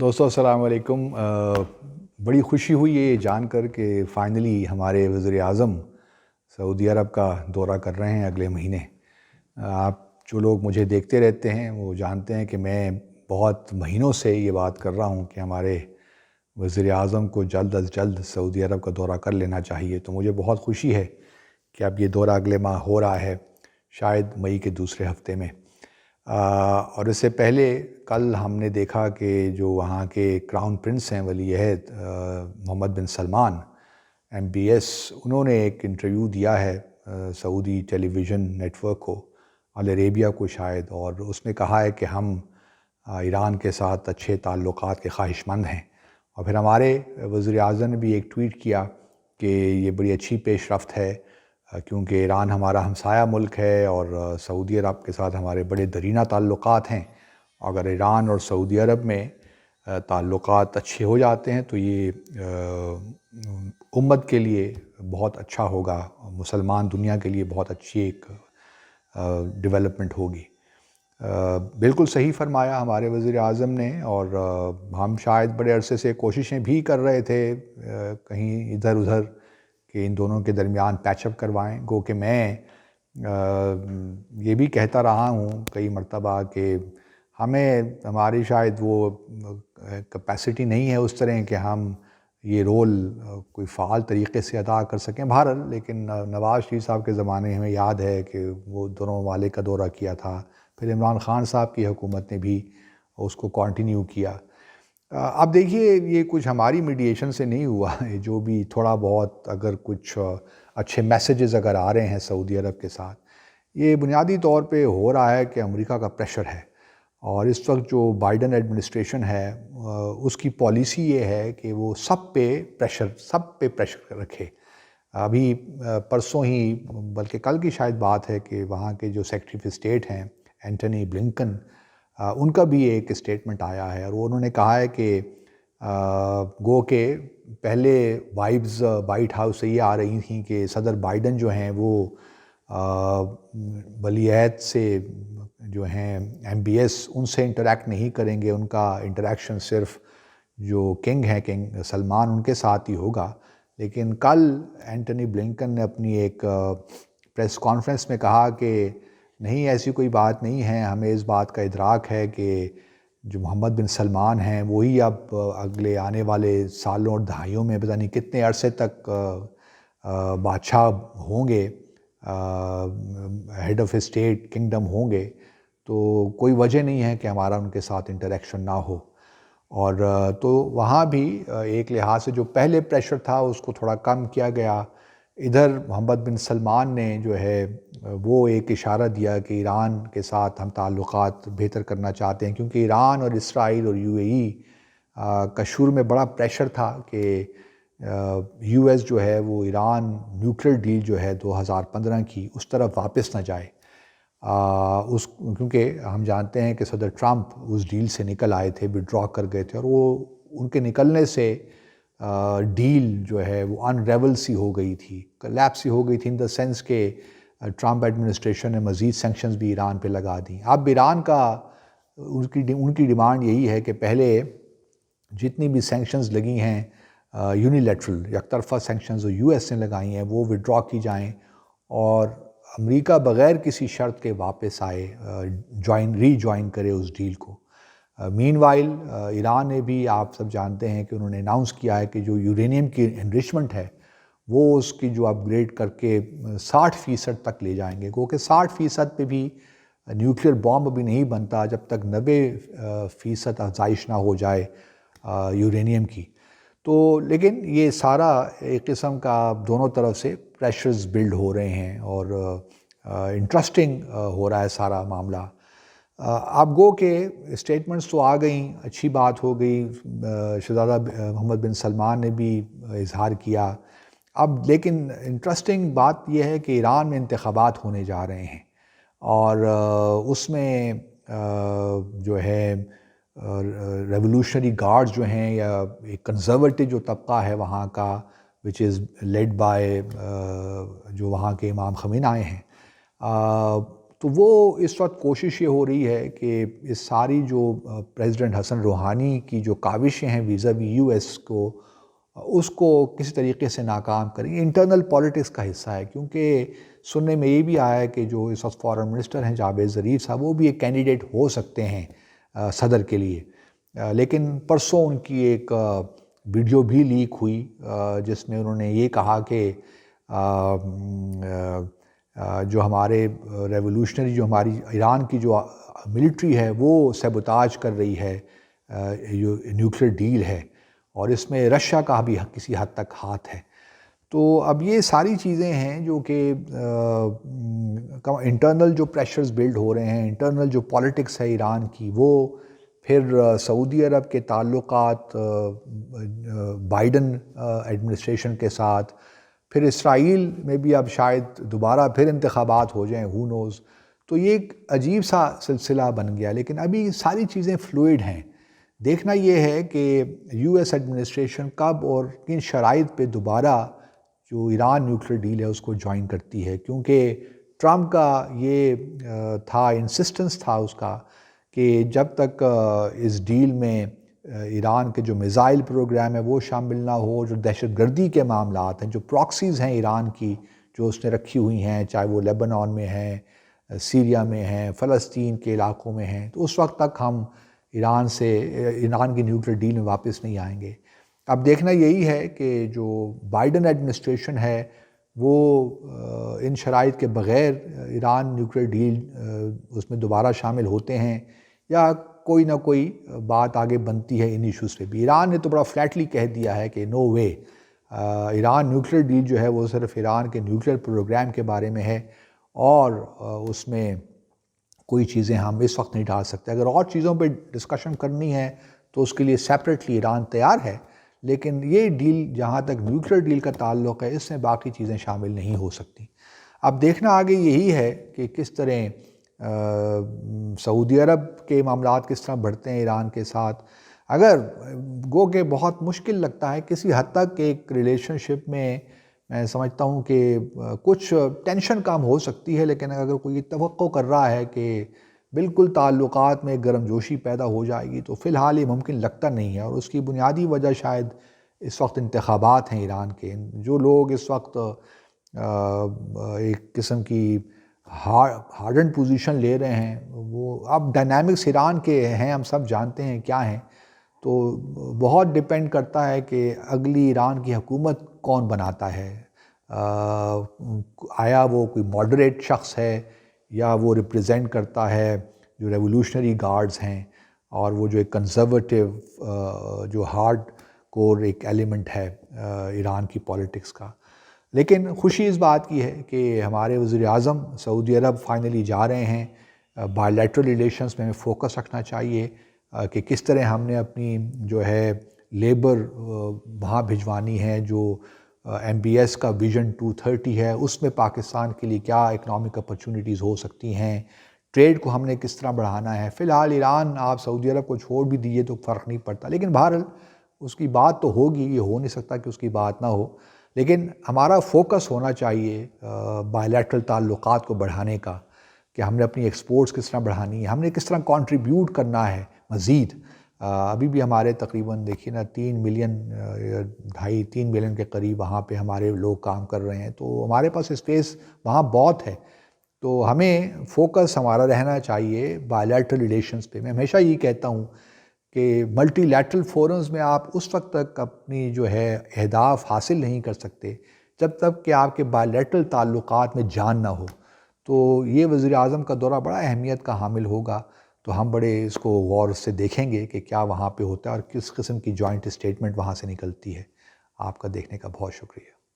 دوستو السلام علیکم۔ بڑی خوشی ہوئی یہ جان کر کہ فائنلی ہمارے وزیر اعظم سعودی عرب کا دورہ کر رہے ہیں اگلے مہینے۔ آپ جو لوگ مجھے دیکھتے رہتے ہیں وہ جانتے ہیں کہ میں بہت مہینوں سے یہ بات کر رہا ہوں کہ ہمارے وزیر اعظم کو جلد از جلد سعودی عرب کا دورہ کر لینا چاہیے۔ تو مجھے بہت خوشی ہے کہ اب یہ دورہ اگلے ماہ ہو رہا ہے، شاید مئی کے دوسرے ہفتے میں۔ اور اس سے پہلے کل ہم نے دیکھا کہ جو وہاں کے کراؤن پرنس ہیں ولی عہد محمد بن سلمان MBS، انہوں نے ایک انٹرویو دیا ہے سعودی ٹیلی ویژن نیٹ ورک کو، ال عربیہ کو شاید، اور اس میں کہا ہے کہ ہم ایران کے ساتھ اچھے تعلقات کے خواہش مند ہیں۔ اور پھر ہمارے وزیر اعظم نے بھی ایک ٹویٹ کیا کہ یہ بڑی اچھی پیش رفت ہے کیونکہ ایران ہمارا ہمسایہ ملک ہے اور سعودی عرب کے ساتھ ہمارے بڑے درینہ تعلقات ہیں۔ اگر ایران اور سعودی عرب میں تعلقات اچھے ہو جاتے ہیں تو یہ امت کے لیے بہت اچھا ہوگا، مسلمان دنیا کے لیے بہت اچھی ایک ڈیولپمنٹ ہوگی۔ بالکل صحیح فرمایا ہمارے وزیر اعظم نے، اور ہم شاید بڑے عرصے سے کوششیں بھی کر رہے تھے کہیں ادھر ادھر کہ ان دونوں کے درمیان پیچ اپ کروائیں۔ گو کہ میں یہ بھی کہتا رہا ہوں کئی مرتبہ کہ ہماری شاید وہ کیپیسٹی نہیں ہے اس طرح کہ ہم یہ رول کوئی فعال طریقے سے ادا کر سکیں۔ بہرحال لیکن نواز شریف صاحب کے زمانے ہمیں یاد ہے کہ وہ دونوں ممالک کا دورہ کیا تھا، پھر عمران خان صاحب کی حکومت نے بھی اس کو کنٹینیو کیا۔ اب دیکھیے یہ کچھ ہماری میڈیشن سے نہیں ہوا ہے، جو بھی تھوڑا بہت اگر کچھ اچھے میسیجز اگر آ رہے ہیں سعودی عرب کے ساتھ، یہ بنیادی طور پہ ہو رہا ہے کہ امریکہ کا پریشر ہے۔ اور اس وقت جو بائیڈن ایڈمنسٹریشن ہے اس کی پالیسی یہ ہے کہ وہ سب پہ پریشر رکھے۔ ابھی پرسوں ہی بلکہ کل کی شاید بات ہے کہ وہاں کے جو سیکرٹری آف اسٹیٹ ہیں اینٹونی بلنکن، ان کا بھی ایک اسٹیٹمنٹ آیا ہے، اور انہوں نے کہا ہے کہ گو کہ پہلے وائبز وائٹ ہاؤس سے یہ آ رہی تھیں کہ صدر بائیڈن جو ہیں وہ ولی عہد سے جو ہیں MBS ان سے انٹریکٹ نہیں کریں گے، ان کا انٹریکشن صرف جو کنگ سلمان ان کے ساتھ ہی ہوگا۔ لیکن کل اینٹونی بلنکن نے اپنی ایک پریس کانفرنس میں کہا کہ نہیں، ایسی کوئی بات نہیں ہے، ہمیں اس بات کا ادراک ہے کہ جو محمد بن سلمان ہیں وہی اب اگلے آنے والے سالوں اور دہائیوں میں پتہ نہیں کتنے عرصے تک بادشاہ ہوں گے، ہیڈ آف اسٹیٹ کنگڈم ہوں گے، تو کوئی وجہ نہیں ہے کہ ہمارا ان کے ساتھ انٹریکشن نہ ہو۔ اور تو وہاں بھی ایک لحاظ سے جو پہلے پریشر تھا اس کو تھوڑا کم کیا گیا۔ ادھر محمد بن سلمان نے جو ہے وہ ایک اشارہ دیا کہ ایران کے ساتھ ہم تعلقات بہتر کرنا چاہتے ہیں، کیونکہ ایران اور اسرائیل اور UAE کا شروع میں بڑا پریشر تھا کہ US جو ہے وہ ایران نیوکلیئر ڈیل جو ہے 2015 کی اس طرف واپس نہ جائے، کیونکہ ہم جانتے ہیں کہ صدر ٹرمپ اس ڈیل سے نکل آئے تھے، وڈرا کر گئے تھے، اور وہ ان کے نکلنے سے ڈیل جو ہے وہ انریول سی ہو گئی تھی، کلیپس سی ہو گئی تھی، ان دا سینس کہ ٹرمپ ایڈمنسٹریشن نے مزید سینکشنز بھی ایران پہ لگا دیں۔ اب ایران کا ان کی ڈیمانڈ یہی ہے کہ پہلے جتنی بھی سینکشنز لگی ہیں یونیلیٹرل یک طرفہ سینکشنز جو US نے لگائی ہیں وہ وڈرا کی جائیں، اور امریکہ بغیر کسی شرط کے واپس آئے، ری جوائن کرے اس ڈیل کو۔ مین وائل ایران نے بھی، آپ سب جانتے ہیں کہ انہوں نے اناؤنس کیا ہے کہ جو یورینیم کی انرچمنٹ ہے وہ اس کی جو اپ گریڈ کر کے 60% تک لے جائیں گے، کیونکہ 60% پہ بھی نیوکلیئر بام ابھی نہیں بنتا جب تک 90% افزائش نہ ہو جائے یورینیم کی۔ تو لیکن یہ سارا ایک قسم کا دونوں طرف سے پریشرز بلڈ ہو رہے ہیں، اور انٹرسٹنگ ہو رہا ہے سارا معاملہ۔ اب گو کہ اسٹیٹمنٹس تو آ گئیں، اچھی بات ہو گئی، شہزادہ محمد بن سلمان نے بھی اظہار کیا۔ اب لیکن انٹرسٹنگ بات یہ ہے کہ ایران میں انتخابات ہونے جا رہے ہیں، اور اس میں جو ہے ریولوشنری گارڈز جو ہیں یا ایک کنزرویٹو جو طبقہ ہے وہاں کا which is led by جو وہاں کے امام خمینہ آئے ہیں، تو وہ اس وقت کوشش یہ ہو رہی ہے کہ اس ساری جو پریزیڈنٹ حسن روحانی کی جو کاوشیں ہیں ویزا وی یو ایس کو، اس کو کسی طریقے سے ناکام کریں. انٹرنل پالیٹکس کا حصہ ہے، کیونکہ سننے میں یہ بھی آیا ہے کہ جو اس وقت فارن منسٹر ہیں جاوید ظریف صاحب، وہ بھی ایک کینڈیڈیٹ ہو سکتے ہیں صدر کے لیے. لیکن پرسوں ان کی ایک ویڈیو بھی لیک ہوئی جس میں انہوں نے یہ کہا کہ جو ہمارے ریولوشنری، جو ہماری ایران کی جو ملٹری ہے وہ سیبوتاج کر رہی ہے نیوکلیر ڈیل ہے، اور اس میں رشیا کا بھی کسی حد تک ہاتھ ہے. تو اب یہ ساری چیزیں ہیں جو کہ انٹرنل جو پریشرز بلڈ ہو رہے ہیں، انٹرنل جو پالیٹکس ہے ایران کی، وہ پھر سعودی عرب کے تعلقات بائیڈن ایڈمنسٹریشن کے ساتھ، پھر اسرائیل میں بھی اب شاید دوبارہ پھر انتخابات ہو جائیں، ہو نوز. تو یہ ایک عجیب سا سلسلہ بن گیا. لیکن ابھی ساری چیزیں فلوئڈ ہیں. دیکھنا یہ ہے کہ یو ایس ایڈمنسٹریشن کب اور کن شرائط پہ دوبارہ جو ایران نیوکلیر ڈیل ہے اس کو جوائن کرتی ہے، کیونکہ ٹرمپ کا یہ تھا، انسسٹنس تھا اس کا کہ جب تک اس ڈیل میں ایران کے جو میزائل پروگرام ہے وہ شامل نہ ہو، جو دہشت گردی کے معاملات ہیں، جو پراکسیز ہیں ایران کی جو اس نے رکھی ہوئی ہیں، چاہے وہ لیبنان میں ہیں، سیریا میں ہیں، فلسطین کے علاقوں میں ہیں، تو اس وقت تک ہم ایران کی نیوکلیر ڈیل میں واپس نہیں آئیں گے. اب دیکھنا یہی ہے کہ جو بائیڈن ایڈمنسٹریشن ہے وہ ان شرائط کے بغیر ایران نیوکلیر ڈیل اس میں دوبارہ شامل ہوتے ہیں، یا کوئی نہ کوئی بات آگے بنتی ہے ان ایشوز پہ بھی. ایران نے تو بڑا فلیٹلی کہہ دیا ہے کہ نو وے، ایران نیوکلیر ڈیل جو ہے وہ صرف ایران کے نیوکلیر پروگرام کے بارے میں ہے، اور اس میں کوئی چیزیں ہم اس وقت نہیں ڈال سکتے. اگر اور چیزوں پہ ڈسکشن کرنی ہے تو اس کے لیے سیپریٹلی ایران تیار ہے، لیکن یہ ڈیل جہاں تک نیوکلیر ڈیل کا تعلق ہے اس میں باقی چیزیں شامل نہیں ہو سکتی. اب دیکھنا آگے یہی ہے کہ کس طرح سعودی عرب کے معاملات کس طرح بڑھتے ہیں ایران کے ساتھ. اگر گو کہ بہت مشکل لگتا ہے کسی حد تک ایک ریلیشن شپ میں سمجھتا ہوں کہ کچھ ٹینشن کم ہو سکتی ہے، لیکن اگر کوئی توقع کر رہا ہے کہ بالکل تعلقات میں گرم جوشی پیدا ہو جائے گی تو فی الحال یہ ممکن لگتا نہیں ہے. اور اس کی بنیادی وجہ شاید اس وقت انتخابات ہیں ایران کے. جو لوگ اس وقت ایک قسم کی ہارڈنڈ پوزیشن لے رہے ہیں، وہ اب ڈائنامکس ایران کے ہیں، ہم سب جانتے ہیں کیا ہیں. تو بہت ڈیپینڈ کرتا ہے کہ اگلی ایران کی حکومت کون بناتا ہے. آیا وہ کوئی ماڈریٹ شخص ہے، یا وہ ریپریزنٹ کرتا ہے جو ریولوشنری گارڈز ہیں، اور وہ جو ایک کنزرویٹو جو ہارڈ کور ایک ایلیمنٹ ہے ایران کی پالیٹکس کا. لیکن خوشی اس بات کی ہے کہ ہمارے وزیر اعظم سعودی عرب فائنلی جا رہے ہیں. بائی لیٹرل ریلیشنز میں ہمیں فوکس رکھنا چاہیے کہ کس طرح ہم نے اپنی جو ہے لیبر وہاں بھجوانی ہے، جو MBS کا ویژن 230 ہے، اس میں پاکستان کے لیے کیا اکنامک اپرچونٹیز ہو سکتی ہیں، ٹریڈ کو ہم نے کس طرح بڑھانا ہے. فی الحال ایران آپ سعودی عرب کو چھوڑ بھی دیجیے تو فرق نہیں پڑتا، لیکن بہرحال اس کی بات تو ہوگی، یہ ہو نہیں سکتا کہ اس کی بات نہ ہو. لیکن ہمارا فوکس ہونا چاہیے بائی لیٹرل تعلقات کو بڑھانے کا، کہ ہم نے اپنی ایکسپورٹس کس طرح بڑھانی ہے، ہم نے کس طرح کنٹریبیوٹ کرنا ہے مزید. ابھی بھی ہمارے تقریباً دیکھیے نا 3 ملین 2.5-3 ملین کے قریب وہاں پہ ہمارے لوگ کام کر رہے ہیں، تو ہمارے پاس اسپیس وہاں بہت ہے. تو ہمیں فوکس ہمارا رہنا چاہیے بائی لیٹرل ریلیشنز پہ. میں ہمیشہ یہ کہتا ہوں کہ ملٹی لیٹرل فورمز میں آپ اس وقت تک اپنی جو ہے اہداف حاصل نہیں کر سکتے جب تک کہ آپ کے بائی لیٹرل تعلقات میں جان نہ ہو. تو یہ وزیر اعظم کا دورہ بڑا اہمیت کا حامل ہوگا. تو ہم بڑے اس کو غور سے دیکھیں گے کہ کیا وہاں پہ ہوتا ہے اور کس قسم کی جوائنٹ اسٹیٹمنٹ وہاں سے نکلتی ہے. آپ کا دیکھنے کا بہت شکریہ.